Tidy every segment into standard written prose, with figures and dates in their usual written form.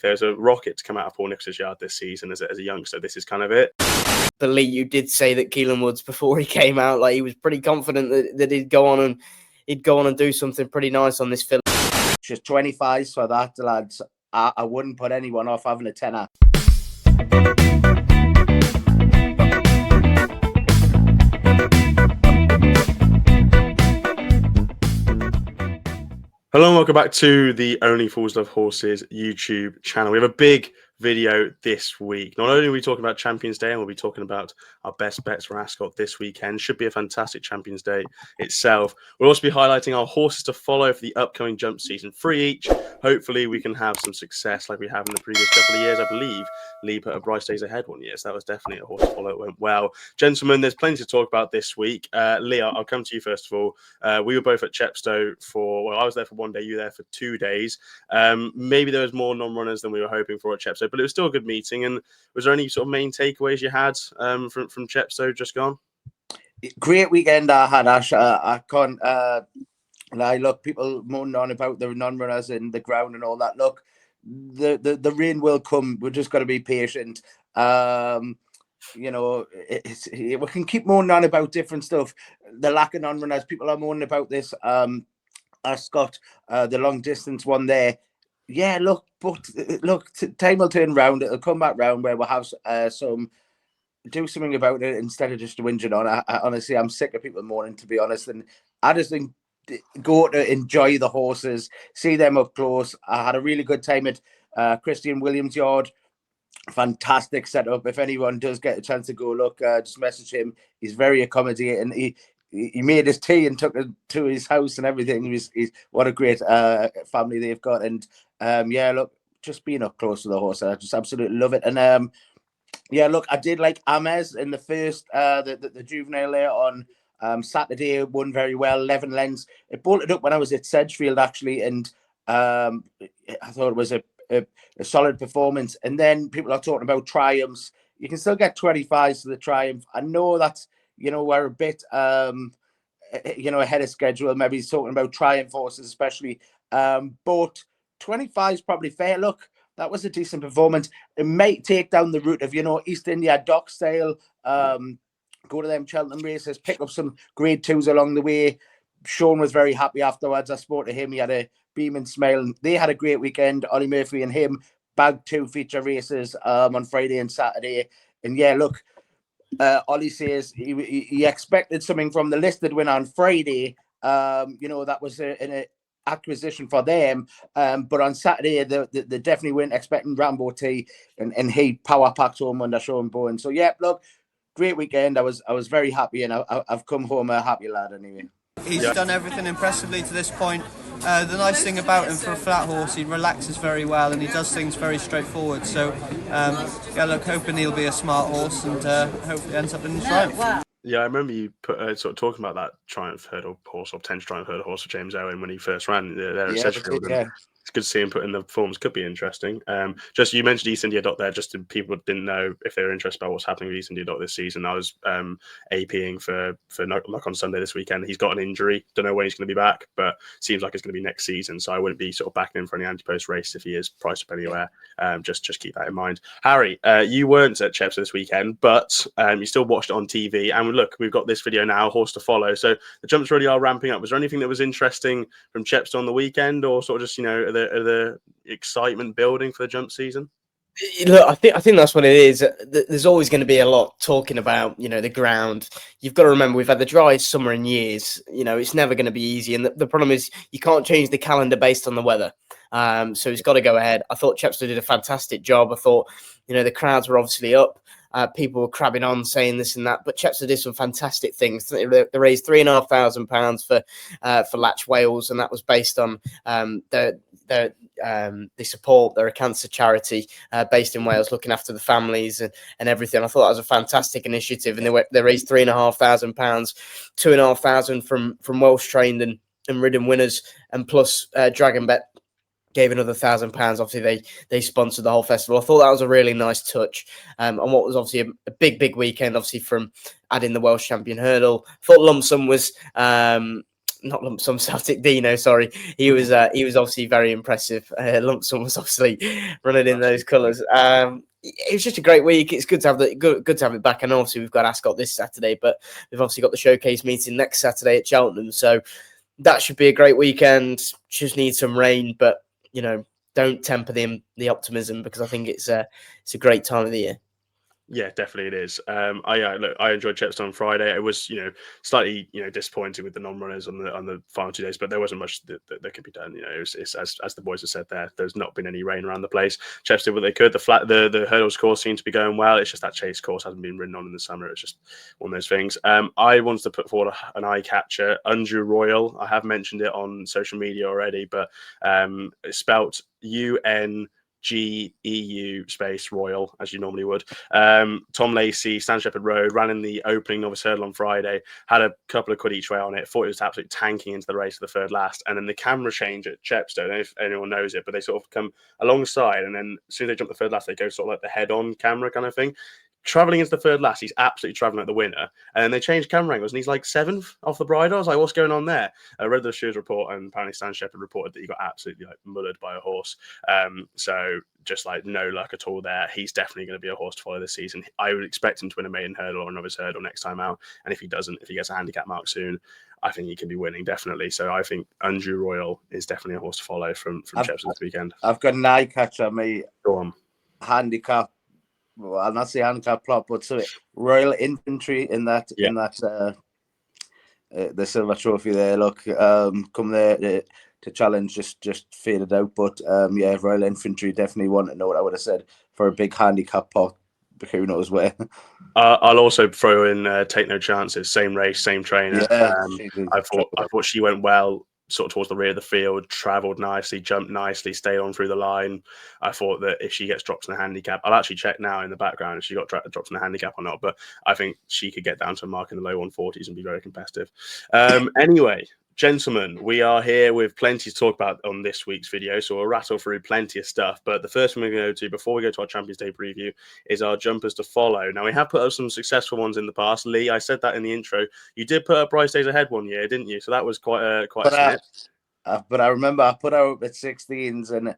there's a rocket to come out of Paul Nichols's yard this season as a youngster, this is kind of it. But Lee, you did say that Keelan Woods, before he came out, like he was pretty confident that he'd go on and do something pretty nice on this film. Just 25 for that, lads. I wouldn't put anyone off having a tenner. Hello and welcome back to the Only Fools Love Horses YouTube channel. We have a big video this week. Not only are we talking about Champions Day, and we'll be talking about our best bets for Ascot this weekend. Should be a fantastic Champions Day itself. We'll also be highlighting our horses to follow for the upcoming jump season, 3 each. Hopefully we can have some success like we have in the previous couple of years. I believe Lee put a Bryce Days Ahead one year, so that was definitely a horse to follow. It went well. Gentlemen, there's plenty to talk about this week. Lee, I'll come to you first of all. We were both at Chepstow I was there for 1 day, you were there for 2 days. Maybe there was more non-runners than we were hoping for at Chepstow, but it was still a good meeting. And was there any sort of main takeaways you had from Chepstow just gone? Great weekend I had, Ash. I can't look, people moaning on about the non-runners in the ground and all that. Look, the rain will come. We're just got to be patient. You know, we can keep moaning on about different stuff. The lack of non-runners, people are moaning about this. Ascot, the long distance one there. Yeah, look, but look, time will turn round. It'll come back round where we'll have do something about it instead of just whinging on. I honestly, I'm sick of people moaning, to be honest. And I just think go to enjoy the horses, see them up close. I had a really good time at Christian Williams' yard. Fantastic setup. If anyone does get a chance to go look, just message him. He's very accommodating. He made his tea and took it to his house and everything. He's what a great family they've got. And yeah, look, just being up close to the horse, I just absolutely love it. And yeah, look, I did like Amez in the first, the juvenile there on Saturday, won very well, 11 lengths. It bolted up when I was at Sedgefield, actually, and I thought it was a solid performance. And then people are talking about triumphs. You can still get 25s to the triumph. I know that's, you know, we're a bit, you know, ahead of schedule. Maybe he's talking about triumph horses, especially. But 25 is probably fair. Look, that was a decent performance. It might take down the route of, you know, East India Docksdale, go to them Cheltenham races, pick up some grade 2s along the way. Sean was very happy afterwards. I spoke to him. He had a beaming smile. They had a great weekend. Ollie Murphy and him bagged 2 feature races on Friday and Saturday. And yeah, look, Ollie says he expected something from the listed win on Friday. You know, that was an acquisition for them. But on Saturday, they definitely weren't expecting Rambo T, and he power packed home under Sean Bowen. So yeah, look, great weekend. I was very happy, and I've come home a happy lad anyway. He's done everything impressively to this point. The nice thing about him, for a flat horse, he relaxes very well and he does things very straightforward. So, yeah, look, hoping he'll be a smart horse and hopefully ends up in the triumph. Yeah, I remember you sort of talking about that Triumph Hurdle horse, or potential Triumph Hurdle horse for James Owen when he first ran there at Sedgefield. Yeah. It's good to see him put in the forms. Could be interesting. Just you mentioned East India Dock there. Just to people who didn't know if they were interested about what's happening with East India Dock this season. I was APing for Knock on Sunday this weekend. He's got an injury. Don't know when he's going to be back, but seems like it's going to be next season. So I wouldn't be sort of backing him for any anti-post race if he is priced up anywhere. Just keep that in mind. Harry, you weren't at Chepstow this weekend, but you still watched it on TV. And look, we've got this video now, horse to follow. So the jumps really are ramping up. Was there anything that was interesting from Chepstow on the weekend, or sort of just, you know, the excitement building for the jump season? Look, I think that's what it is. There's always going to be a lot talking about, you know, the ground. You've got to remember we've had the driest summer in years. You know, it's never going to be easy, and the problem is you can't change the calendar based on the weather. So it's got to go ahead. I thought Chepstow did a fantastic job. I thought, you know, the crowds were obviously up. People were crabbing on saying this and that, but Chepstow did some fantastic things. They raised £3,500 for Latch Wales, and that was based on they support, they're a cancer charity based in Wales, looking after the families and everything. I thought that was a fantastic initiative, and they raised £3,500, £2,500 from Welsh trained and ridden winners, and plus Dragon Bet gave another £1,000. Obviously, they sponsored the whole festival. I thought that was a really nice touch. And what was obviously a big weekend, obviously, from adding the Welsh Champion Hurdle. I thought Lump Sum was not lump sum Celtic Dino, sorry. He was obviously very impressive. Lump sum was obviously running in those colours. It was just a great week. It's good to have good to have it back. And obviously we've got Ascot this Saturday, but we've obviously got the showcase meeting next Saturday at Cheltenham. So that should be a great weekend. Just need some rain, but don't temper the optimism, because I think it's a great time of the year. Yeah, definitely it is. I enjoyed Chepstow on Friday. It was, slightly, disappointing with the non-runners on the final 2 days, but there wasn't much that could be done. It's as the boys have said there. There's not been any rain around the place. Chepstow did what they could. The hurdles course seemed to be going well. It's just that chase course hasn't been ridden on in the summer. It's just one of those things. I wanted to put forward an eye catcher, Undrew Royal. I have mentioned it on social media already, but it's spelt UNGEU space Royal, as you normally would. Tom Lacey, Stan Shepherd Road, ran in the opening novice hurdle on Friday, had a couple of quid each way on it, thought it was absolutely tanking into the race of the third last, and then the camera change at Chepstow, I don't know if anyone knows it, but they sort of come alongside, and then as soon as they jump the third last, they go sort of like the head-on camera kind of thing. Traveling into the third last, he's absolutely traveling like the winner. And then they changed camera angles, and he's like 7th off the bridle. I was like, what's going on there? I read the Shears report, and apparently Stan Shepherd reported that he got absolutely mullered by a horse. So just like no luck at all there. He's definitely going to be a horse to follow this season. I would expect him to win a maiden hurdle or a novice hurdle next time out. And if he doesn't, if he gets a handicap mark soon, I think he can be winning, definitely. So I think Undrew Royal is definitely a horse to follow from Chepstow this weekend. I've got an eye catcher, me. Go on. Handicap. Well, I'll not say handicap plot, but so Royal Infantry in that the silver trophy there. Look, come there to challenge, just faded out. But Royal Infantry definitely want to know what I would have said for a big handicap pot. Who knows where? I'll also throw in Take No Chances. Same race, same trainer. Yeah, I thought she went well, sort of towards the rear of the field, travelled nicely, jumped nicely, stayed on through the line. I thought that if she gets dropped in the handicap, I'll actually check now in the background if she got dropped in the handicap or not, but I think she could get down to a mark in the low 140s and be very competitive. Anyway, gentlemen, we are here with plenty to talk about on this week's video, so we'll rattle through plenty of stuff. But the first thing we're going to go to before we go to our Champions Day preview is our jumpers to follow. Now, we have put up some successful ones in the past. Lee, I said that in the intro. You did put up Bryce Days Ahead one year, didn't you? So that was quite a snip. But I remember I put out at 16s and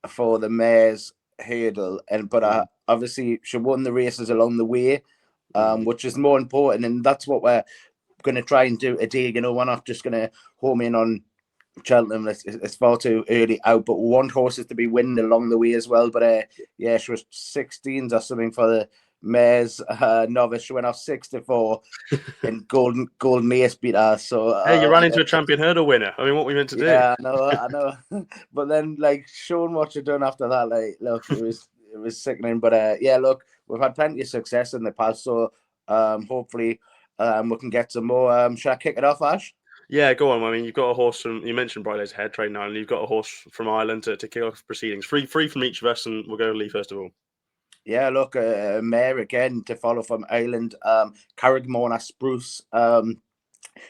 for the mare's hurdle, but I obviously she won the races along the way, which is more important, and that's what we're going to try and do today. We're not just going to home in on Cheltenham. It's far too early out, but we want horses to be winning along the way as well. But she was 16s or something for the mare's novice. She went off 6-4 and Golden Ace beat her. So hey, you ran into a champion hurdle winner. I mean, what were we meant to do? Yeah, I know. But then, showing what you've done after that, look, it was sickening. But look, we've had plenty of success in the past, so hopefully we can get some more. Shall I kick it off, Ash? Yeah, go on. I mean, you've got a horse from, you mentioned Bright Days Ahead, Trade 9, and you've got a horse from Ireland to kick off proceedings. Three from each of us, and we'll go to Lee first of all. Yeah, look, a mare again to follow from Ireland, Carrickmona Spruce.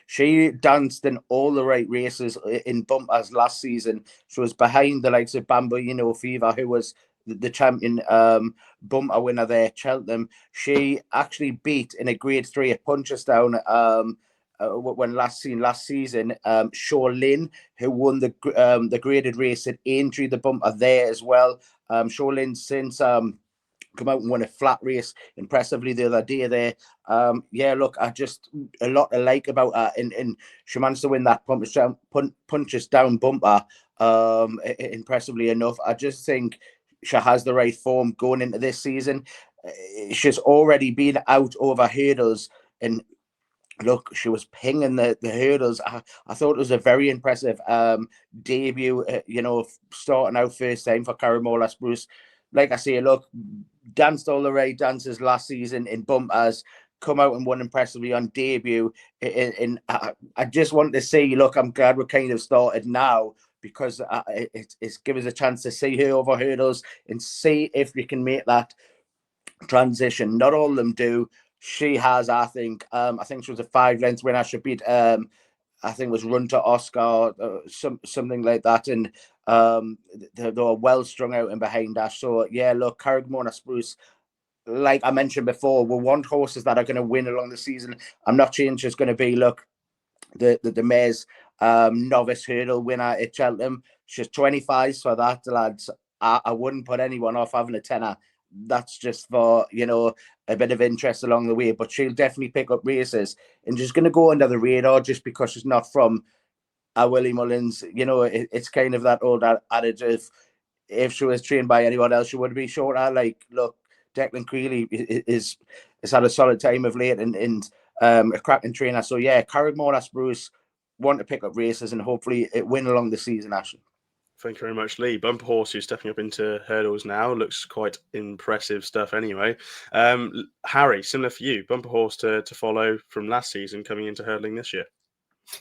She danced in all the right races in bumpers last season. She was behind the likes of Bambino Fever, who was the champion bumper winner there at Cheltenham. She actually beat in a Grade 3 at Punchestown when last season, Shaw Lynn, who won the graded race at Aintree, the bumper there as well. Shaw Lynn since come out and won a flat race impressively the other day there. Look, a lot to like about her, and she managed to win that Punchestown bumper impressively enough. I just think she has the right form going into this season. She's already been out over hurdles, and look, she was pinging the hurdles. I thought it was a very impressive debut, starting out first time for Carrickmona Spruce. Like I say, look, danced all the right dances last season in bumpers, come out and won impressively on debut. And I just want to say, look, I'm glad we're kind of started now, because it's give us a chance to see her over hurdles and see if we can make that transition. Not all of them do. She has, I think. I think she was a 5-length winner. She beat, I think it was Run to Oscar, something like that. And they were well strung out and behind us. So yeah, look, Carrickmona Spruce, like I mentioned before, we want horses that are going to win along the season. I'm not saying she's going to be, look, the mares novice hurdle winner at Cheltenham. She's 25, so that, lads, I wouldn't put anyone off having a tenner. That's just for, a bit of interest along the way, but she'll definitely pick up races and just going to go under the radar just because she's not from Willie Mullins. It's kind of that old adage of, if she was trained by anyone else, she would be shorter. Like, look, Declan Creeley is had a solid time of late and a cracking trainer. So yeah, Carrickmore, Bruce want to pick up races and hopefully it win along the season, Ashley. Thank you very much, Lee. Bumper Horse, who's stepping up into hurdles now, looks quite impressive stuff anyway. Harry, similar for you, Bumper Horse to follow from last season coming into hurdling this year.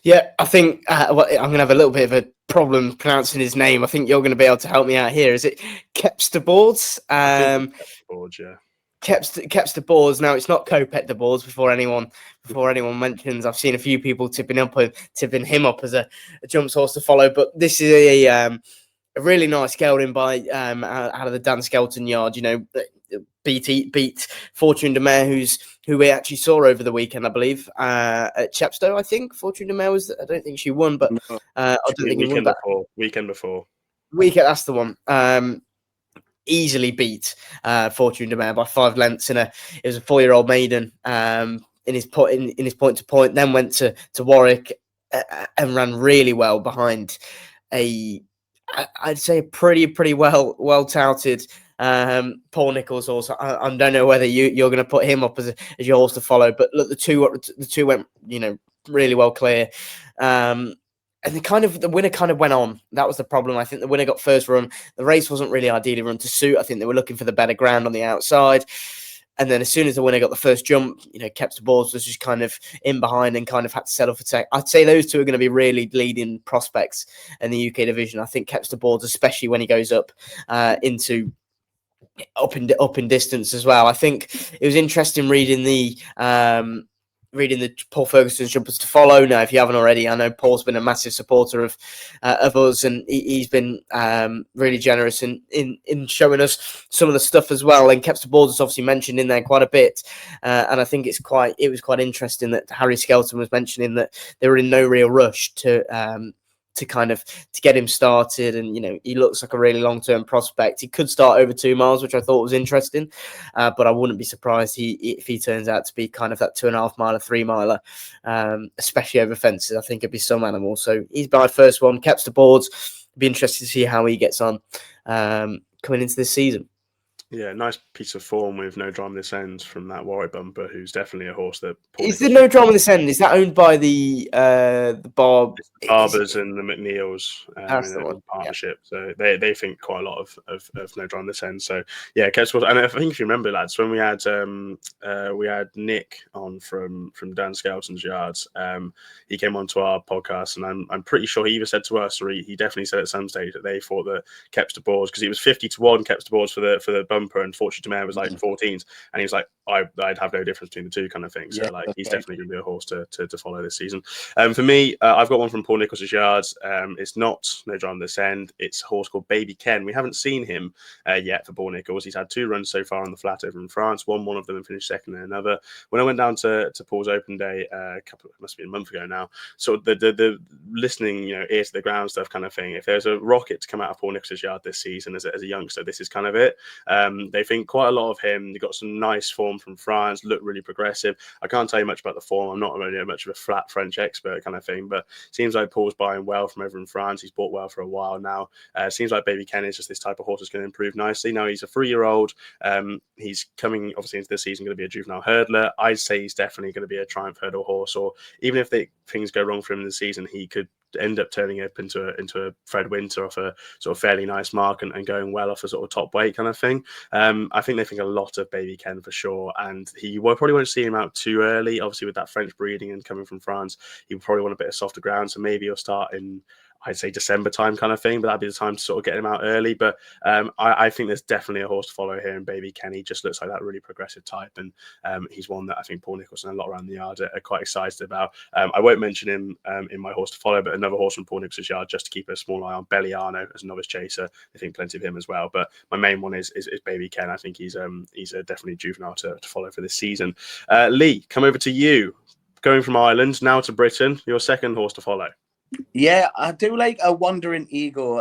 Yeah, I think I'm going to have a little bit of a problem pronouncing his name. I think you're going to be able to help me out here. Is it Kepster Boards? Boards, yeah. Kepster Boards. Now it's not Copet de Boards. Before anyone mentions, I've seen a few people tipping him up as a jumps horse to follow. But this is a really nice gelding by out of the Dan Skelton yard. Beat Fortune de Mer, who we actually saw over the weekend, I believe, at Chepstow. I think Fortune de Mer was. I don't think she won, but I don't think he won that weekend before. That's the one. Easily beat Fortune de Mer by 5 lengths it was a 4-year-old maiden in his point to point, then went to Warwick and ran really well behind I'd say a pretty well touted Paul Nicholls horse. I don't know whether you're going to put him up as your horse to follow, but look, the two went really well clear. And the winner kind of went on. That was the problem. I think the winner got first run. The race wasn't really ideally run to suit. I think they were looking for the better ground on the outside. And then as soon as the winner got the first jump, Kepster Boards was just kind of in behind and kind of had to settle for tech. I'd say those two are going to be really leading prospects in the UK division. I think Kepster Boards, especially when he goes up into up in distance as well. I think it was interesting reading the Paul Ferguson's jumpers to follow. Now, if you haven't already, I know Paul's been a massive supporter of us, and he's been really generous in showing us some of the stuff as well. And Kepster Boards is obviously mentioned in there quite a bit, and I think it was quite interesting that Harry Skelton was mentioning that they were in no real rush to get him started, and he looks like a really long-term prospect. He could start over 2 miles, which I thought was interesting, but I wouldn't be surprised if he turns out to be kind of that 2.5 miler, 3 miler, especially over fences. I think it'd be some animal. So he's my first one. Kepster Boards. Be interested to see how he gets on coming into this season. Yeah, nice piece of form with No Drama This End from that Warwick bumper, who's definitely a horse that... Is there No Drama This End? Is that owned by the Barbers and the McNeils in partnership? Yeah. So they think quite a lot of No Drama This End. So yeah, and I think if you remember, lads, when we had Nick on from Dan Skelton's yards, he came onto our podcast, and I'm pretty sure he either said to us, or he definitely said at some stage that they thought that Kepster Boards, because he was 50-1 Kepster Boards for the bumper, and Fortune de Mer was like 14s, and he was like, I'd have no difference between the two kind of thing. So yeah, he's definitely going to be a horse to follow this season. For me, I've got one from Paul Nicholls' yards. It's not No Drama This End. It's a horse called Baby Ken. We haven't seen him yet for Paul Nicholls. He's had 2 runs so far on the flat over in France. Won one of them and finished second in another. When I went down to Paul's open day must be a month ago now, so the listening, ear to the ground stuff kind of thing. If there's a rocket to come out of Paul Nicholls' yard this season as a youngster, this is kind of it. They think quite a lot of him. They got some nice form from France, look really progressive. I can't tell you much about the form. I'm not really much of a flat French expert kind of thing, but seems like Paul's buying well from over in France. He's bought well for a while now. Seems like Baby Ken is just this type of horse that's going to improve nicely. Now, he's a 3-year-old. He's coming, obviously, into this season, going to be a juvenile hurdler. I'd say he's definitely going to be a Triumph hurdle horse, or even if things go wrong for him in the season, he could end up turning up into a Fred Winter off a sort of fairly nice mark and going well off a sort of top weight kind of thing. I think they think a lot of Baby Ken for sure, and he probably won't see him out too early. Obviously, with that French breeding and coming from France, he probably want a bit of softer ground, so maybe he'll start in, I'd say, December time kind of thing, but that'd be the time to sort of get him out early. But I think there's definitely a horse to follow here, and Baby Ken, he just looks like that really progressive type, and he's one that I think Paul Nicholls and a lot around the yard are quite excited about. I won't mention him in my horse to follow, but another horse from Paul Nicholls' yard, just to keep a small eye on, Belliano as a novice chaser. I think plenty of him as well, but my main one is Baby Ken. I think he's a definitely juvenile to follow for this season. Lee, come over to you. Going from Ireland now to Britain, your second horse to follow. Yeah, I do like a Wandering Ego.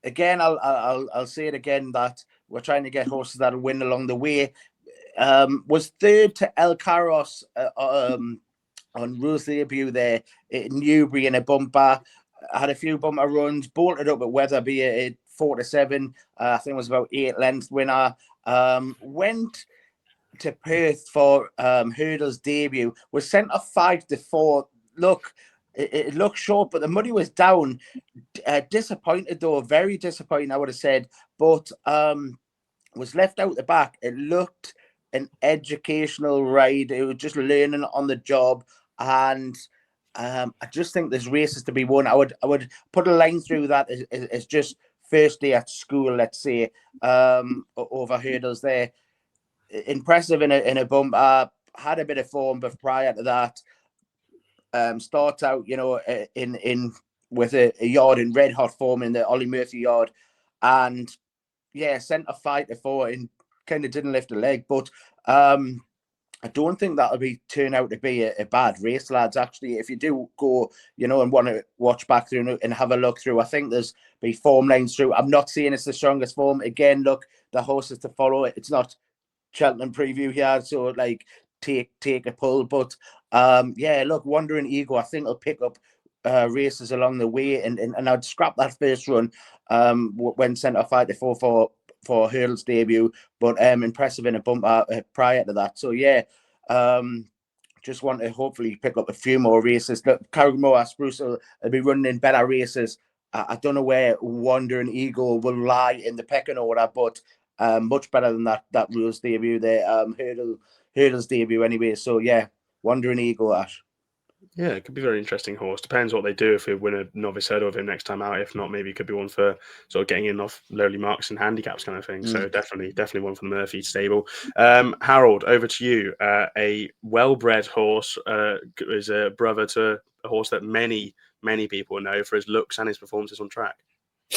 Again, I'll say it again that we're trying to get horses that'll win along the way. Was third to El Carros on Rule's debut there at Newbury in a bumper. Had a few bumper runs, bolted up at Weatherby at 4-7. I think it was about 8 length winner. Went to Perth for Hurdle's debut. Was sent off 5-4. Look, it looked short, but the money was down. Disappointed though, very disappointing, I would have said. But was left out the back. It looked an educational ride. It was just learning on the job, and I just think there's races to be won. I would put a line through that as just first day at school, let's say, over Hurdles there. Impressive in a bump. Had a bit of form, but prior to that, starts out, in with a yard in red hot form in the Ollie Murphy yard, and yeah, sent a 5-4 and kind of didn't lift a leg. But I don't think that'll turn out to be a bad race, lads. Actually, if you do go, and want to watch back through and have a look through, I think there's be form lines through. I'm not saying it's the strongest form. Again, look, the horses to follow. It's not Cheltenham preview here, so like take a pull. But yeah, look, Wandering Ego, I think he'll pick up races along the way, and I'd scrap that first run when sent off 5-4 for Hurdle's debut, but impressive in a bumper prior to that. So yeah, just want to hopefully pick up a few more races. Look, Carrickmore Spruce will be running in better races. I don't know where Wandering Ego will lie in the pecking order, but much better than that Rules debut there. Hurdle's debut anyway. So yeah, Wandering Ego, Ash. Yeah, it could be a very interesting horse. Depends what they do if we win a novice hurdle of him next time out. If not, maybe it could be one for sort of getting in off lowly marks and handicaps kind of thing. So definitely one for the Murphy stable. Harold, over to you. A well-bred horse is a brother to a horse that many people know for his looks and his performances on track.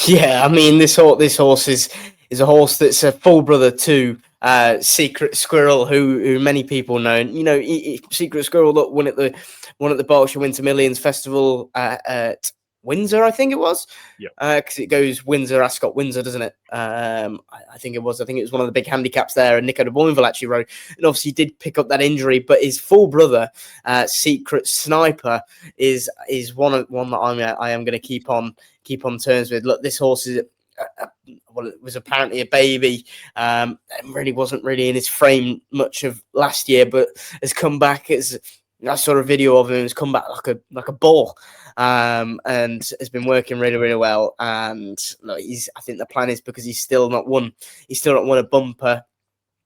Yeah, I mean this horse is a horse that's a full brother to Secret Squirrel, who many people know. Secret Squirrel that won at the Berkshire Winter Millions Festival at Windsor, I think it was. Yeah. Because it goes Windsor, Ascot, Windsor, doesn't it? I think it was. I think it was one of the big handicaps there, and Nico de Boinville actually rode. And obviously he did pick up that injury, but his full brother, Secret Sniper, is one that I am going to keep on terms with. Look, this horse is well, it was apparently a baby. Really wasn't really in his frame much of last year, but has come back. I saw a video of him. Has come back like a ball, and has been working really, really well. And look, I think the plan is because he's still not won a bumper.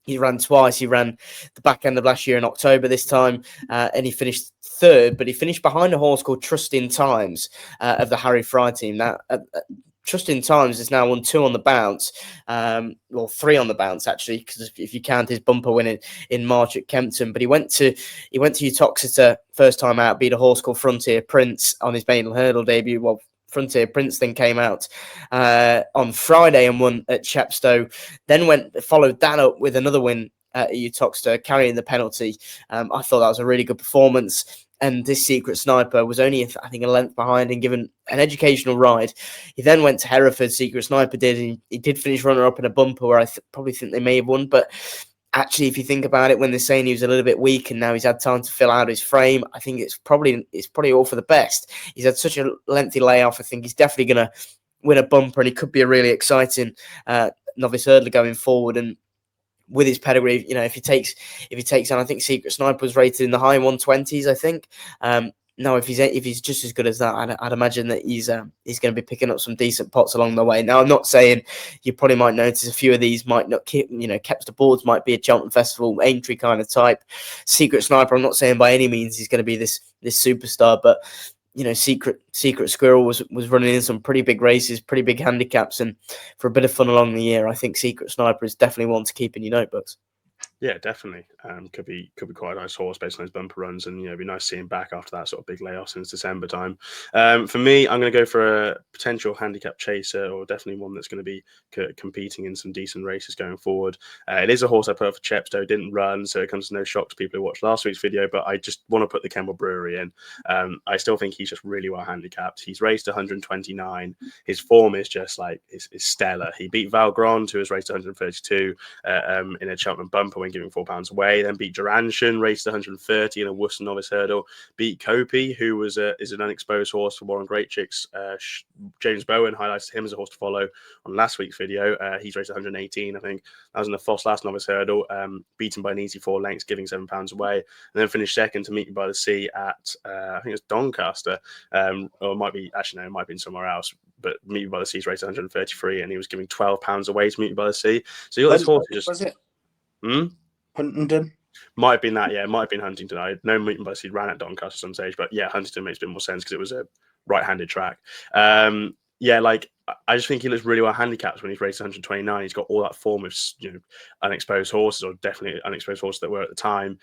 He ran twice. He ran the back end of last year in October this time, and he finished third, but he finished behind a horse called Trusting Times of the Harry Fry team. Now, Trusting Times has now won 2 on the bounce, 3 on the bounce actually, because if you count his bumper win in March at Kempton. But he went to Uttoxeter first time out, beat a horse called Frontier Prince on his maiden hurdle debut. Well, Frontier Prince then came out on Friday and won at Chepstow. Then followed that up with another win at Uttoxeter, carrying the penalty. I thought that was a really good performance. And this Secret Sniper was only, I think, a length behind and given an educational ride. He then went to Hereford, Secret Sniper did, and he did finish runner-up in a bumper where I probably think they may have won. But actually, if you think about it, when they're saying he was a little bit weak and now he's had time to fill out his frame, I think it's probably all for the best. He's had such a lengthy layoff. I think he's definitely going to win a bumper, and he could be a really exciting novice hurdler going forward. And with his pedigree, if he takes on, I think Secret Sniper was rated in the high 120s, I think. No, if he's just as good as that, I'd imagine that he's going to be picking up some decent pots along the way. Now, I'm not saying you probably might notice a few of these might not keep, Kepster Boards might be a Cheltenham Festival Aintree kind of type. Secret Sniper, I'm not saying by any means he's going to be this superstar, but Secret Squirrel was running in some pretty big races, pretty big handicaps, and for a bit of fun along the year, I think Secret Sniper is definitely one to keep in your notebooks. Yeah, definitely. Could be quite a nice horse based on his bumper runs, and it'd be nice seeing him back after that sort of big layoff since December time. For me, I'm going to go for a potential handicap chaser, or definitely one that's going to be competing in some decent races going forward. It is a horse I put up for Chepstow, didn't run, so it comes as no shock to people who watched last week's video. But I just want to put the Kemble Brewery in. I still think he's just really well handicapped. He's raced 129. His form is just like is stellar. He beat Val Grande, who has raced 132 in a Cheltenham bumper when giving £4 away. Then beat Duranshan, raced 130 in a Worcester novice hurdle. Beat Kopi, who is an unexposed horse for Warren Greatchicks. James Bowen highlighted him as a horse to follow on last week's video. He's raced 118, I think. That was in the Foss last novice hurdle, beaten by an easy 4 lengths, giving £7 away. And then finished second to Meet Me by the Sea at, I think it was Doncaster, or it might be, actually, no, it might have been somewhere else. But Meet Me by the Sea's raced 133, and he was giving £12 away to Meet Me by the Sea. So you got this horse just. Was it? Hmm? Huntington? Might have been that, yeah. It might have been Huntington. I know Meet Me by the Sea ran at Doncaster at some stage, but yeah, Huntington makes a bit more sense because it was a right-handed track. Yeah, like I just think he looks really well handicapped when he's raced 129. He's got all that form of unexposed horses, or definitely unexposed horses that were at the time.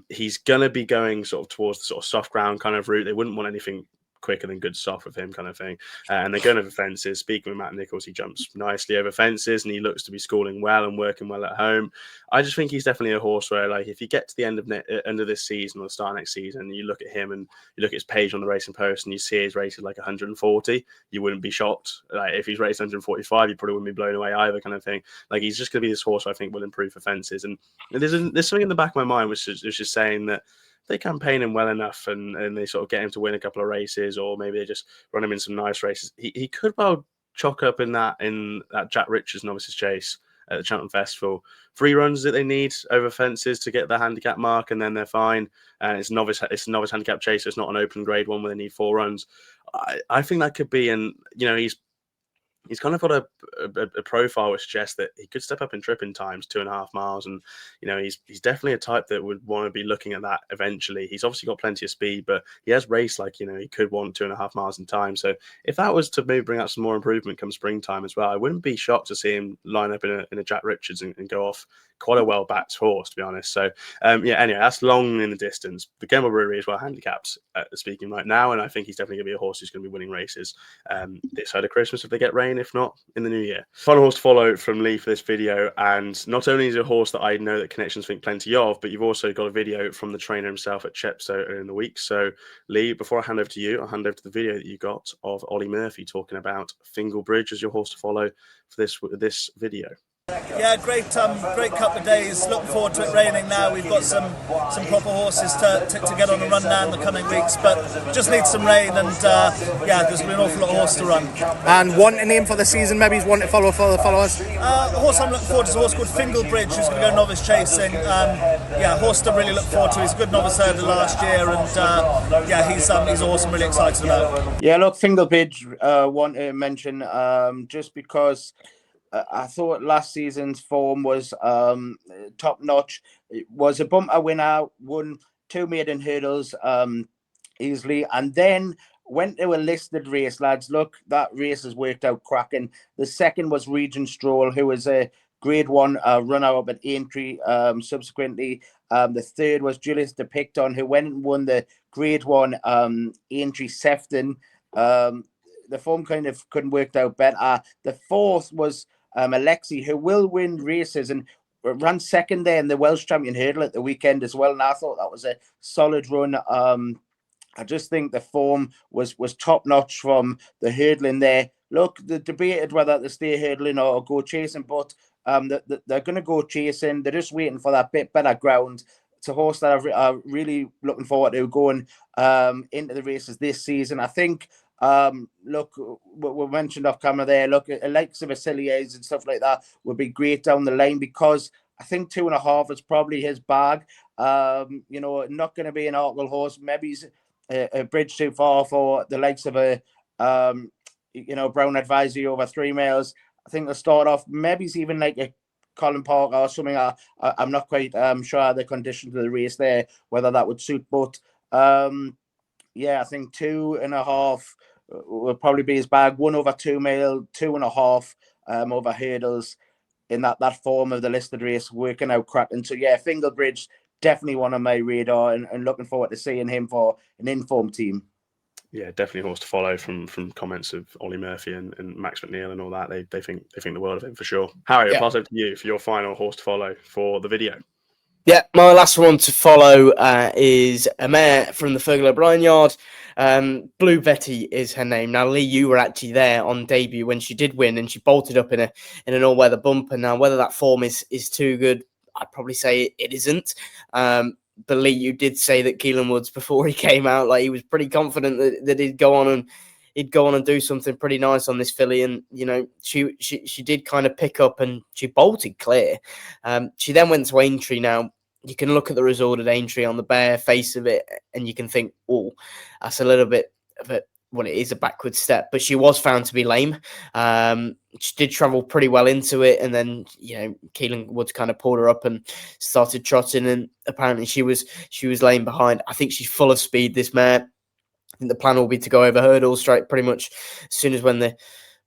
He's gonna be going sort of towards the sort of soft ground kind of route. They wouldn't want anything quicker than good soft with him, kind of thing. And they're going over fences. Speaking with Matt Nichols, he jumps nicely over fences and he looks to be schooling well and working well at home. I just think he's definitely a horse where, like, if you get to the end of this season or the start of next season, and you look at him and you look at his page on the Racing Post and you see he's rated like 140, you wouldn't be shocked. Like, if he's rated 145, you probably wouldn't be blown away either, kind of thing. Like, he's just going to be this horse who I think will improve for fences. And there's something in the back of my mind which is just saying that they campaign him well enough and they sort of get him to win a couple of races, or maybe they just run him in some nice races. He could well chalk up in that Jack Richards Novices Chase at the Cheltenham Festival. 3 runs that they need over fences to get the handicap mark, and then they're fine. And it's a novice handicap chase, so it's not an open grade one where they need 4 runs. I think that could be, and he's kind of got a profile which suggests that he could step up in tripping times, 2.5 miles. And, he's definitely a type that would want to be looking at that eventually. He's obviously got plenty of speed, but he has raced like, he could want 2.5 miles in time. So if that was to maybe bring out some more improvement come springtime as well, I wouldn't be shocked to see him line up in a Jack Richards and go off quite a well-backed horse, to be honest. So, anyway, that's long in the distance. The Kemble Brewery is well handicapped, speaking right now, and I think he's definitely going to be a horse who's going to be winning races this side of Christmas if they get rain, if not, in the new year. Final horse to follow from Lee for this video, and not only is it a horse that I know that Connections think plenty of, but you've also got a video from the trainer himself at Chepstow earlier in the week. So, Lee, before I hand over to you, I'll hand over to the video that you got of Ollie Murphy talking about Fingal Bridge as your horse to follow for this video. Yeah, great couple of days. Looking forward to it raining now. We've got some proper horses to get on the run now in the coming weeks, but just need some rain, and there's been an awful lot of horse to run. And one name for the season, maybe he's one to follow for the followers. The horse I'm looking forward to is a horse called Fingal Bridge, who's going to go novice chasing. Horse to really look forward to. He's a good novice hurdler last year, and he's a horse I'm really excited about. Yeah, look, Fingal Bridge, want to mention just because I thought last season's form was top notch. It was a bumper winner, won 2 maiden hurdles easily, and then went to a listed race, lads. Look, that race has worked out cracking. The second was Regent Stroll, who was a Grade 1 runner-up at Aintree subsequently. The third was Julius de Picton, who went and won the Grade 1 Aintree Sefton. The form kind of couldn't work out better. The fourth was Alexi, who will win races and ran second there in the Welsh Champion Hurdle at the weekend as well. And I thought that was a solid run. I just think the form was top notch from the hurdling there. Look, they debated whether to stay hurdling or go chasing, but they're going to go chasing. They're just waiting for that bit better ground. It's a horse that I'm really looking forward to going into the races this season. I think, look, we mentioned off camera there, look, likes of Vasiliers and stuff like that would be great down the line, because I think 2.5 is probably his bag. Not going to be an Arkle horse. Maybe he's a bridge too far for the likes of a Brown Advisory over 3 miles. I think they'll start off, maybe it's even like a Colin Parker or something. I'm not quite sure the conditions of the race there, whether that would suit. But I think 2.5 will probably be his bag. 1 over 2 mile, 2.5 over hurdles. in that form of the listed race, working out cracking. So yeah, Fingerbridge definitely one on my radar, and looking forward to seeing him for an informed team. Yeah, definitely a horse to follow from comments of Ollie Murphy and Max McNeil and all that. They think the world of him for sure. Harry, I'll pass over to you for your final horse to follow for the video. Yeah, my last one to follow is a mare from the Fergal O'Brien yard. Blue Betty is her name. Now, Lee, you were actually there on debut when she did win, and she bolted up in an all-weather bumper. Now, whether that form is too good, I'd probably say it isn't. But Lee, you did say that Keelan Woods, before he came out, like he was pretty confident that he'd go on and do something pretty nice on this filly. And she did kind of pick up and she bolted clear. She then went to Aintree. Now, you can look at the result at Aintree on the bare face of it, and you can think, oh, that's a little bit of it. Well, it is a backward step, but she was found to be lame. She did travel pretty well into it, and then Keelan Woods kind of pulled her up and started trotting, and apparently she was laying behind. I think she's full of speed, this mare. I think the plan will be to go over hurdles straight pretty much as soon as when the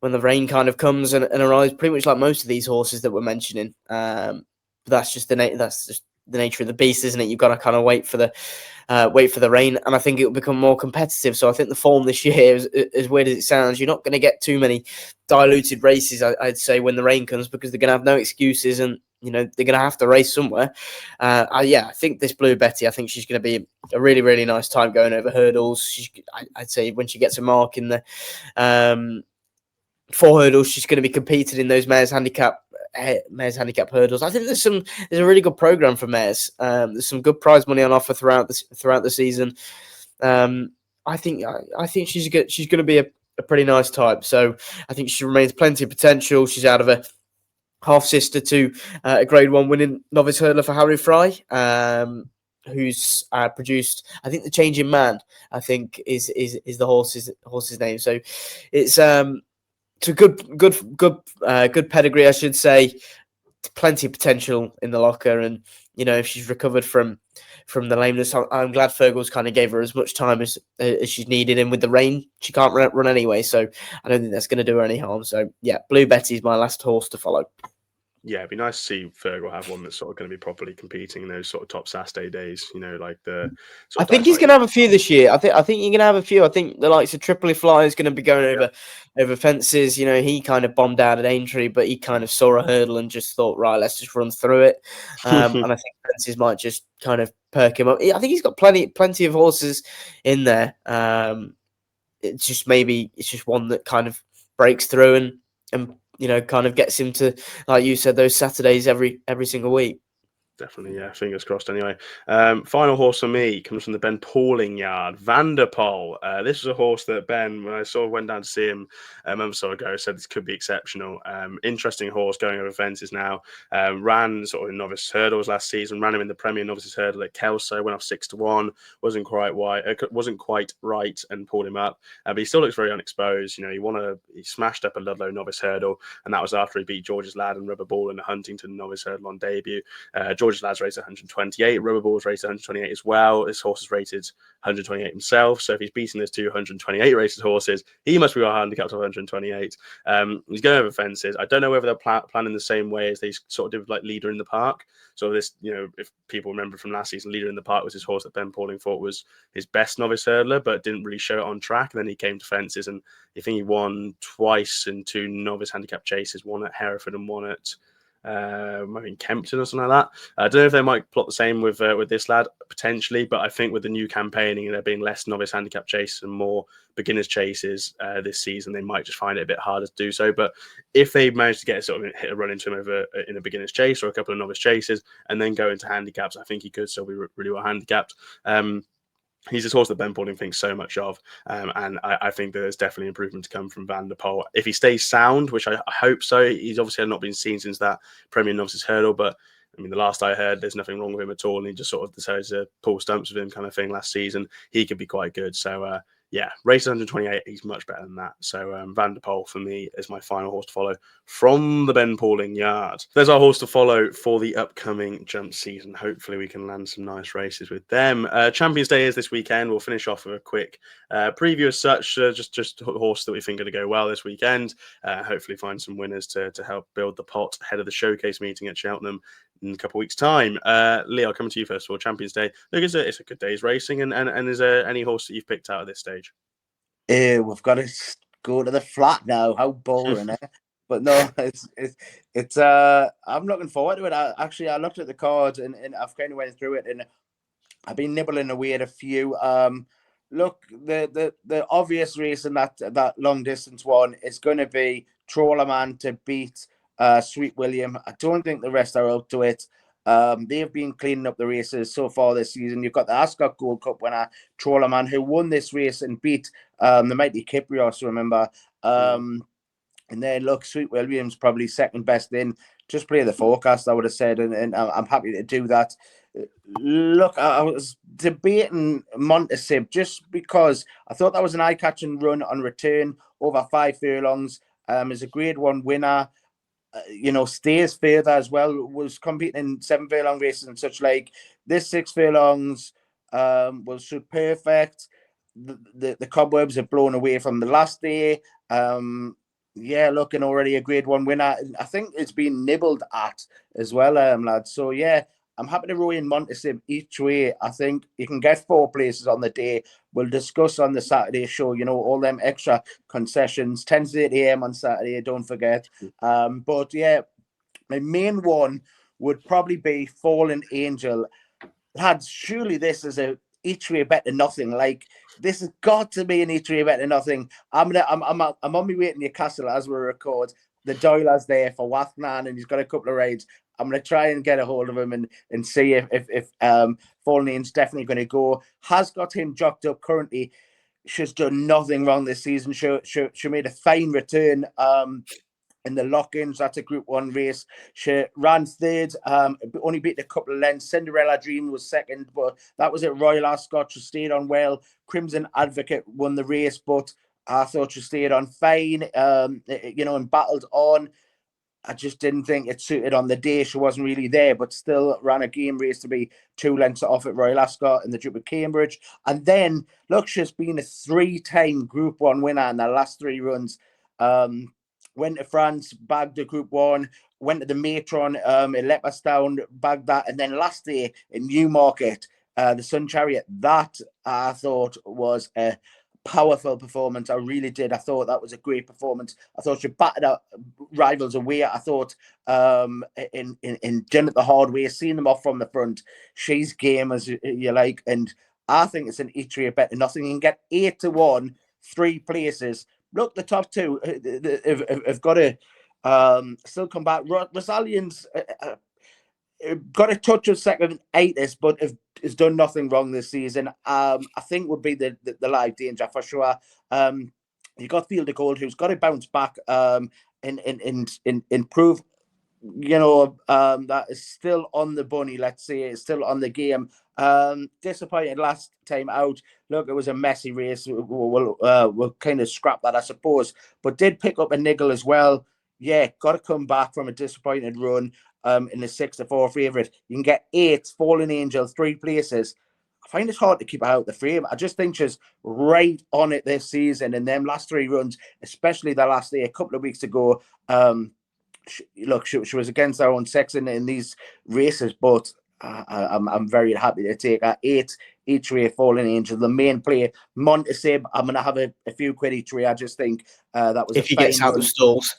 rain kind of comes and arrives. Pretty much like most of these horses that we're mentioning. But that's just the nature of the beast, isn't it? You've got to kind of wait for the rain, and I think it will become more competitive. So I think the form this year, as weird as it sounds, you're not going to get too many diluted races, I'd say, when the rain comes, because they're going to have no excuses, and they're going to have to race somewhere. I think this Blue Betty, I think she's going to be a really, really nice time going over hurdles. I'd say when she gets a mark in the 4 hurdles, she's going to be competing in those mares handicap hurdles. I think there's a really good program for mares. There's some good prize money on offer throughout the season. I think she's going to be a pretty nice type. So I think she remains plenty of potential. She's out of a half sister to a Grade 1 winning novice hurdler for Harry Fry, who's produced, I think, the Changing Man, I think is the horse's name. So it's a good pedigree, I should say. Plenty of potential in the locker, and if she's recovered from the lameness, I'm glad Fergal's kind of gave her as much time as she's needed. And with the rain, she can't run anyway, so I don't think that's going to do her any harm. So yeah, Blue Betty is my last horse to follow. Yeah, it'd be nice to see Fergal have one that's sort of going to be properly competing in those sort of top Saturday days. Like the. I think he's going to have a few this year. I think you're going to have a few. I think the likes of Tripoli Fly is going to be going over fences. He kind of bombed out at Aintree, but he kind of saw a hurdle and just thought, right, let's just run through it. And I think fences might just kind of perk him up. I think he's got plenty of horses in there. It's just one that kind of breaks through and kind of gets him to, like you said, those Saturdays every single week. Definitely, yeah. Fingers crossed. Anyway, final horse for me comes from the Ben Pauling yard, Vanderpoel. This was a horse that Ben, when I went down to see him a month or so ago, said this could be exceptional. Interesting horse going over fences now. Ran sort of in novice hurdles last season. Ran him in the Premier Novices Hurdle at Kelso. Went off 6-1. Wasn't quite right, and pulled him up. But he still looks very unexposed. He smashed up a Ludlow Novice Hurdle, and that was after he beat George's Lad and Rubber Ball in the Huntington Novice Hurdle on debut. George's Lad's rated 128. Rubber Ball's rated 128 as well. This horse is rated 128 himself. So if he's beating those 228 rated horses, he must be well handicapped of 128. He's going over fences. I don't know whether they're planning the same way as they sort of did with like Leader in the Park. So this, if people remember from last season, Leader in the Park was his horse that Ben Pauling thought was his best novice hurdler, but didn't really show it on track. And then he came to fences, and I think he won twice in 2 novice handicap chases, one at Hereford and one at maybe in Kempton or something like that. I don't know if they might plot the same with this lad, potentially, but I think with the new campaigning and there being less novice handicap chases and more beginners chases this season, they might just find it a bit harder to do so. But if they manage to get hit a run into him over in a beginners chase or a couple of novice chases and then go into handicaps, I think he could still be really well handicapped. He's this horse that Ben Pauling thinks so much of, and I think there's definitely improvement to come from Vanderpoel. If he stays sound, which I hope so, he's obviously not been seen since that Premier Novices Hurdle, but I mean, the last I heard, there's nothing wrong with him at all, and he just sort of decided to pull stumps with him kind of thing last season. He could be quite good. So, yeah, race 128, he's much better than that. So Van der Poel for me is my final horse to follow from the Ben Pauling yard. There's our horse to follow for the upcoming jump season. Hopefully we can land some nice races with them. Champions Day is this weekend. We'll finish off with a quick preview as such, just horse that we think are going to go well this weekend. Hopefully find some winners to help build the pot ahead of the showcase meeting at Cheltenham in a couple of weeks' time. Lee, I'll come to you first of all. Champions Day. Look, it's a good day's racing, and is there any horse that you've picked out at this stage? We've got to go to the flat now. How boring, eh? But no, it's I'm looking forward to it. I looked at the cards and I've kind of went through it, and I've been nibbling away at a few. Look, the obvious race in that long distance one is going to be Trollerman to beat Sweet William. I don't think the rest are up to it. They've been cleaning up the races so far this season. You've got the Ascot Gold Cup winner, Trollerman, who won this race and beat the mighty Kyprios, remember. And then, look, Sweet William's probably second best in. Just play the forecast, I would have said, and I'm happy to do that. Look, I was debating Montesib just because I thought that was an eye-catching run on return over 5 furlongs. Is a Grade 1 winner. Stays further as well, was competing in 7 furlong races and such like. This 6 furlongs was so perfect. The cobwebs have blown away from the last day. Looking already a Grade 1 winner. I think it's been nibbled at as well, lads. So yeah, I'm happy to row in Montesib each way. I think you can get 4 places on the day. We'll discuss on the Saturday show, all them extra concessions, 10 to 8 a.m. on Saturday, don't forget. But yeah, my main one would probably be Fallen Angel. Lads, surely this is a each way bet to nothing. Like, this has got to be an each way bet to nothing. I'm on my way to Newcastle as we record. The Doyler's there for Wathnan, and he's got a couple of rides. I'm going to try and get a hold of him and see if Fallen Angel's definitely going to go. Has got him jocked up currently. She's done nothing wrong this season. She made a fine return in the lock-ins. That's a Group 1 race. She ran third, only beat a couple of lengths. Cinderella Dream was second, but that was at Royal Ascot. She stayed on well. Crimson Advocate won the race, but I thought she stayed on fine, and battled on. I just didn't think it suited on the day. She wasn't really there, but still ran a game race to be 2 lengths off at Royal Ascot in the Duke of Cambridge. And then, look, she's been a 3-time Group 1 winner in the last 3 runs. Went to France, bagged a Group 1, went to the Matron in Leopardstown, bagged that. And then last day in Newmarket, the Sun Chariot, that I thought was a powerful performance. I really did. I thought that was a great performance. I thought she battered out rivals away. I thought in done it the hard way, seeing them off from the front. She's game as you like, and I think it's an each way bet to nothing. You can get 8 to 1, 3 places. Look, the top 2 have got to still come back. Rosalian's got a touch of second 8th, but has done nothing wrong this season. I think would be the live danger for sure. You got Field of Gold, who's got to bounce back and improve. That is still on the bunny. Let's say it's still on the game. Disappointed last time out. Look, it was a messy race. We'll kind of scrap that, I suppose. But did pick up a niggle as well. Yeah, got to come back from a disappointed run. In the 6-4 favourite. You can get 8 Fallen Angel, 3 places. I find it hard to keep her out the frame. I just think she's right on it this season. In them last 3 runs, especially the last day, a couple of weeks ago. She was against her own sex in these races, but I'm very happy to take her 8 each way Fallen Angel. The main play, Montesib, I'm going to have a few quid each way. I just think that was if he gets out of the stalls.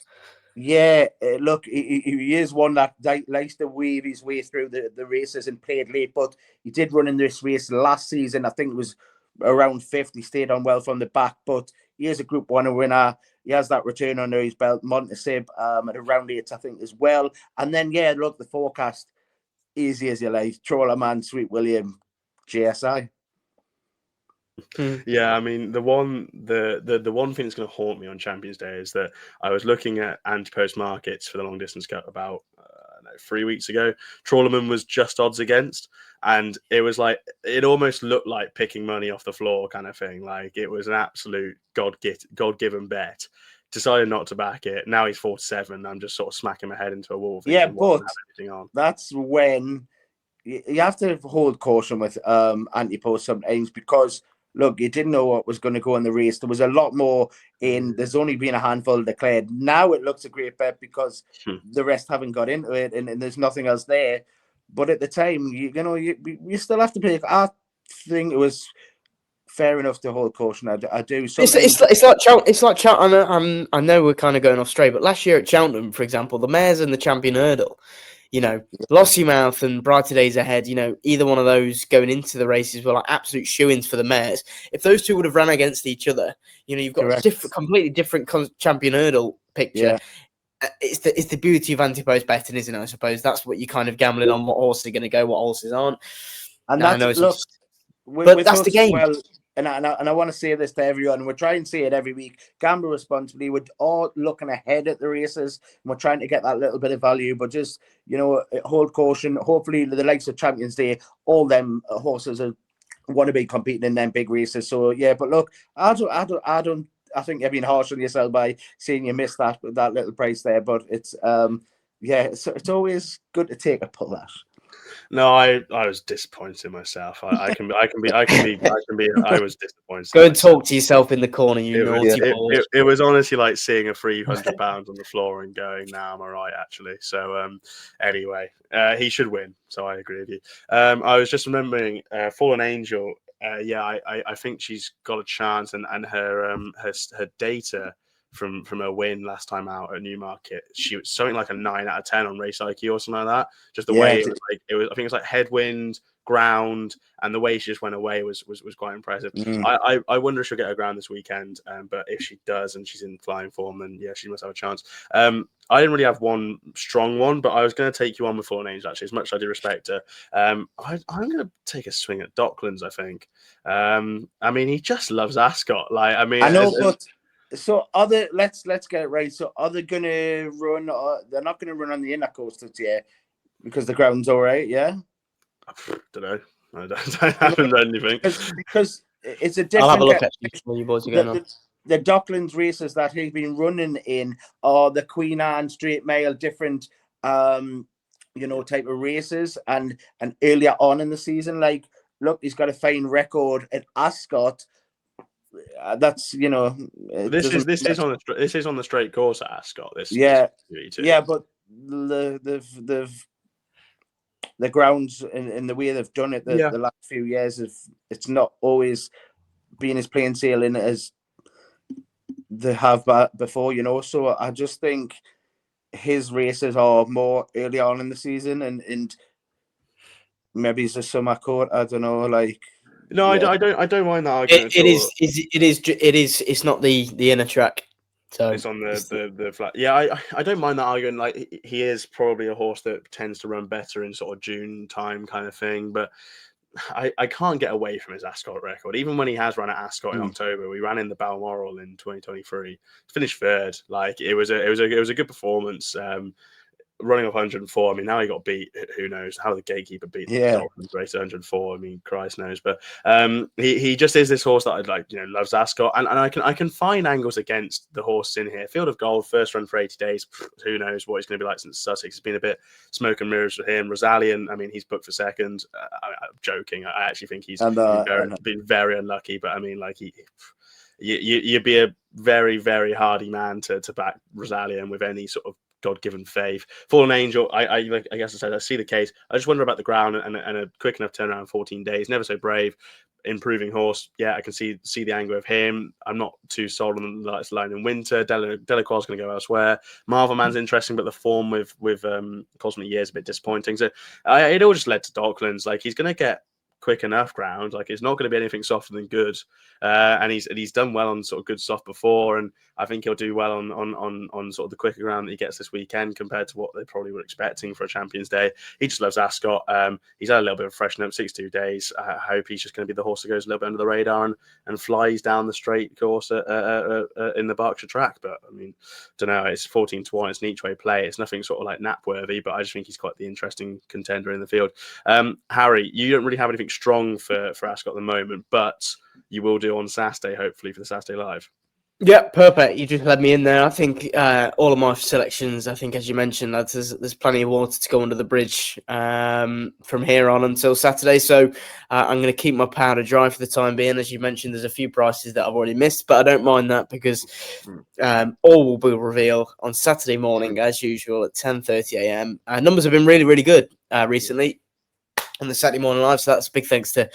Yeah, look, he is one that likes to weave his way through the races and played late, but he did run in this race last season. I think it was around 5th. He stayed on well from the back, but he is a Group 1 winner. He has that return under his belt. Montesib at around 8, I think, as well. And then, yeah, look, the forecast, easy as you like. Trollerman, Sweet William, JSI. Yeah, I mean the one thing that's going to haunt me on Champions Day is that I was looking at anti-post markets for the long distance cup about 3 weeks ago. Trawlerman was just odds against. and it was like it almost looked like picking money off the floor kind of thing. Like it was an absolute God-given bet. Decided not to back it. Now he's 4-7. I'm just sort of smacking my head into a wall. Yeah, Thinking, what but have anything on? that's when you have to hold caution with anti-post sometimes, because look, you didn't know what was going to go in the race. There was a lot more in. There's only been a handful declared. Now it looks a great bet because the rest haven't got into it, and there's nothing else there. But at the time, you still have to pick. I think it was fair enough to hold caution. I do. It's like Cheltenham. I know we're kind of going off straight, but last year at Cheltenham, for example, the mares and the champion hurdle, Lossiemouth and Brighter Days Ahead, either one of those going into the races were like absolute shoo-ins for the mares. If those two would have run against each other, you've got Correct. a completely different champion hurdle picture. Yeah. It's the beauty of anti-post betting, isn't it? I suppose that's what you're kind of gambling on, what horses are going to go, what horses aren't. And No, that's but that's the game. Well, and I want to say this to everyone. We're trying to say it every week. Gamble responsibly. We're all looking ahead at the races, and we're trying to get that little bit of value. But just hold caution. Hopefully, the likes of Champions Day, all them horses want to be competing in them big races. So yeah, but look, I think you're being harsh on yourself by saying you missed that little price there. But it's it's always good to take a pull at. No, I was disappointed in myself. I was disappointed. Go and talk to yourself in the corner, you naughty boy. It was honestly like seeing a £300 on the floor and going, "Nah, I'm all right, actually." So anyway, he should win. So I agree with you. I was just remembering Fallen Angel. I think she's got a chance, and her data from her win last time out at Newmarket, she was something like a 9 out of 10 on Race IQ or something like that. Just the way it was, I think it was like headwind, ground, and the way she just went away was quite impressive. I wonder if she'll get her ground this weekend, but if she does and she's in flying form, then yeah, she must have a chance. I didn't really have one strong one, but I was going to take you on with Fallen Angel, actually, as much as I do respect her. I'm going to take a swing at Docklands, I think. I mean, he just loves Ascot. I know, but so let's get it right. So are they going to run? They're not going to run on the inner coast this year because the ground's all right. Yeah. I don't know. I haven't read anything because it's a different. I'll have a look at you boys are going on. The Docklands races that he's been running in are the Queen Anne Straight Mile, different type of races, and earlier on in the season, like look, he's got a fine record at Ascot. That's this is on the straight course at Ascot. But the grounds and the way they've done it the last few years, it's not always been as plain sailing as they have before, So I just think his races are more early on in the season, and maybe it's a summer court. I don't know, like. No, yeah. I don't mind that argument. It is. It's not the inner track. So it's on the flat. Yeah, I don't mind that argument. Like he is probably a horse that tends to run better in sort of June time kind of thing, but I can't get away from his Ascot record. Even when he has run at Ascot in October, we ran in the Balmoral in 2023, finished third. Like it was a good performance. Running up 104. I mean, now he got beat. Who knows how the gatekeeper beat the Dolphins race 104? I mean, Christ knows. But he just is this horse that I'd like, loves Ascot, and I can find angles against the horse in here. Field of Gold, first run for 80 days. Who knows what he's going to be like since Sussex? It's been a bit smoke and mirrors for him. Rosalian, I mean, he's booked for second. I'm joking. I actually think he's been very unlucky. But I mean, like you'd be a very, very hardy man to back Rosalian with any sort of God-given faith. Fallen Angel, I guess I said I see the case. I just wonder about the ground and a quick enough turnaround in 14 days. Never So Brave, improving horse. Yeah, I can see the angle of him. I'm not too sold on the line in winter. Delacroix's going to go elsewhere. Marvel Man's interesting, but the form with Cosmic Year is a bit disappointing. So it all just led to Docklands. Like he's going to get quick enough ground. Like, it's not going to be anything softer than good. And he's done well on sort of good stuff before, and I think he'll do well on sort of the quicker ground that he gets this weekend compared to what they probably were expecting for a Champions Day. He just loves Ascot. He's had a little bit of freshen up, 62 days. I hope he's just going to be the horse that goes a little bit under the radar and flies down the straight course in the Berkshire track. But I mean, don't know. It's 14-1. It's an each way play. It's nothing sort of like nap worthy, but I just think he's quite the interesting contender in the field. Harry, you don't really have anything strong for Ascot at the moment, but you will do on Saturday, hopefully, for the Saturday Live. Yeah, perfect. You just led me in there. I think all of my selections, I think, as you mentioned, lads, there's plenty of water to go under the bridge from here on until Saturday. So I'm going to keep my powder dry for the time being. As you mentioned, there's a few prices that I've already missed, but I don't mind that because all will be revealed on Saturday morning, as usual, at 10:30 a.m. Numbers have been really, really good recently on the Saturday morning live, so that's a big thanks to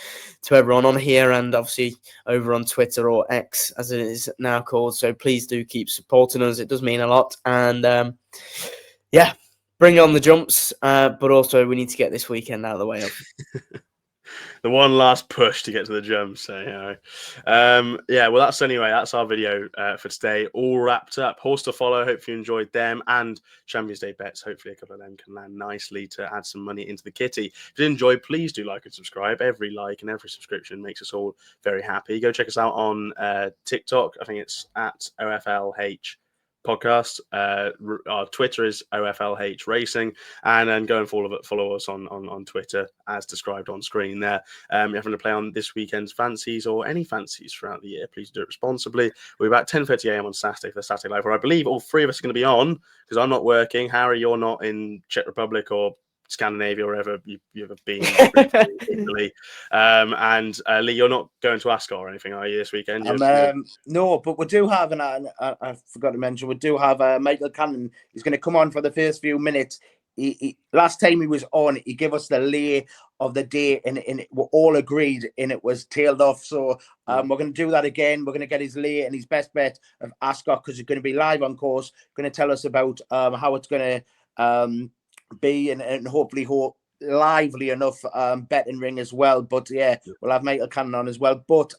everyone on here and obviously over on Twitter, or X as it is now called. So please do keep supporting us, it does mean a lot. And yeah, bring on the jumps, but also we need to get this weekend out of the way. The one last push to get to the jump. So, yeah, well, that's our video for today. All wrapped up. Horse to follow. Hope you enjoyed them, and Champions Day bets. Hopefully a couple of them can land nicely to add some money into the kitty. If you enjoyed, please do like and subscribe. Every like and every subscription makes us all very happy. Go check us out on TikTok. I think it's at OFLH podcast. Our Twitter is OFLH Racing, and then go and follow us on Twitter as described on screen there. If you're having to play on this weekend's fancies or any fancies throughout the year, please do it responsibly. We're about 10:30 a.m. on Saturday for the Saturday Live, where I believe all three of us are going to be on, because I'm not working. Harry, you're not in Czech Republic or Scandinavia, or wherever you've been. Italy. And Lee, you're not going to Ascot or anything, are you, this weekend? No, but we do have, and I forgot to mention, we do have Michael Cannon. He's going to come on for the first few minutes. He last time he was on, he gave us the lay of the day, and we all agreed, and it was tailed off. So we're going to do that again. We're going to get his lay and his best bet of Ascot, because he's going to be live on course, going to tell us about how it's going to be, and hopefully lively enough betting ring as well. But yeah, we'll have Michael Cannon on as well. But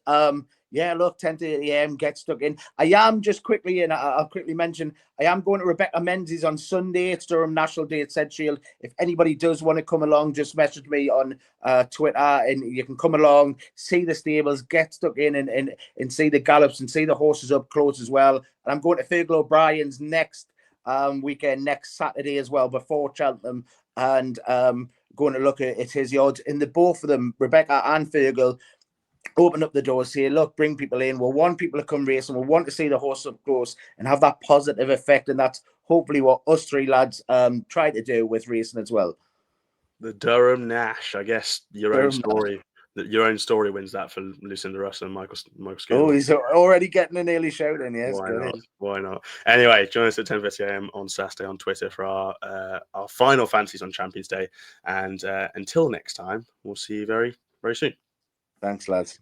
yeah, look, 10:30 a.m. get stuck in. I am just quickly, and I'll quickly mention, I am going to Rebecca Menzies on Sunday. It's Durham National Day at Sedgefield. If anybody does want to come along, just message me on Twitter, and you can come along, see the stables, get stuck in, and see the gallops and see the horses up close as well. And I'm going to Fergal O'Brien's next weekend, next Saturday as well, before Cheltenham, and going to look at his yards. And the both of them, Rebecca and Fergal, open up the doors here. Look, bring people in. We want people to come racing. We want to see the horse up close and have that positive effect. And that's hopefully what us three lads try to do with racing as well. The Durham Nash, I guess your own story wins that for Lucinda Russell and Michael Scoot. Oh, he's already getting an early shout in. Yes, Why not? Anyway, join us at 10:30 a.m. on Saturday on Twitter for our final fancies on Champions Day. And until next time, we'll see you very, very soon. Thanks, lads.